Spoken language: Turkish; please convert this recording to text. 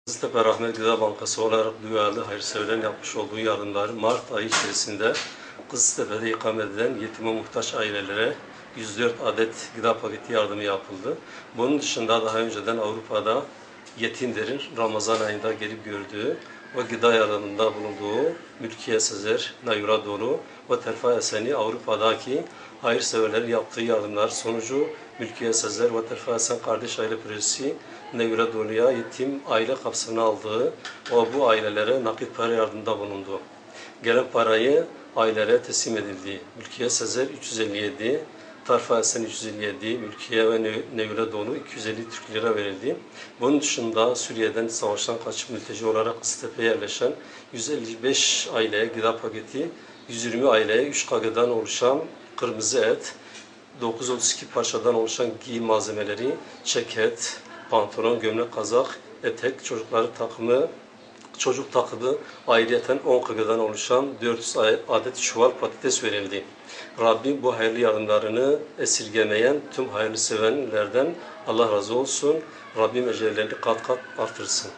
Kızıltepe Rahmet Gıda Bankası olarak duyarlı hayırseverlerin yapmış olduğu yardımlar Mart ayı içerisinde Kızıltepe'de ikamet eden yetime muhtaç ailelere 104 adet gıda paketi yardımı yapıldı. Bunun dışında daha önceden Avrupa'da yetimlerin Ramazan ayında gelip gördüğü ve gıda yardımında bulunduğu Mülkiye Sezer, Nayura Dolu ve Terfa Eseni Avrupa'daki hayırseverlerin yaptığı yardımlar sonucu Mülkiye Sezer ve Terfa Esen Kardeş Aile Projesi Nayura Dolu'ya yetim aile kapsamına aldığı ve bu ailelere nakit para yardımında bulundu. Gelen parayı ailelere teslim edildi. Mülkiye Sezer 357, Terfa Esen 357, Mülkiye ve Nayura Dolu 250 Türk Lira verildi. Bunun dışında Suriye'den savaştan kaçıp mülteci olarak Kızıltepe'ye yerleşen 155 aileye gıda paketi, 120 aileye 3 kagıdan oluşan kırmızı et, 932 parçadan oluşan giyim malzemeleri, ceket, pantolon, gömlek, kazak, etek, çocuk takımı ayrıyeten 10 kagıdan oluşan 400 adet çuval patates verildi. Rabbim bu hayırlı yardımlarını esirgemeyen tüm hayırlı sevenlerden Allah razı olsun. Rabbim ecirlerini kat kat artırsın.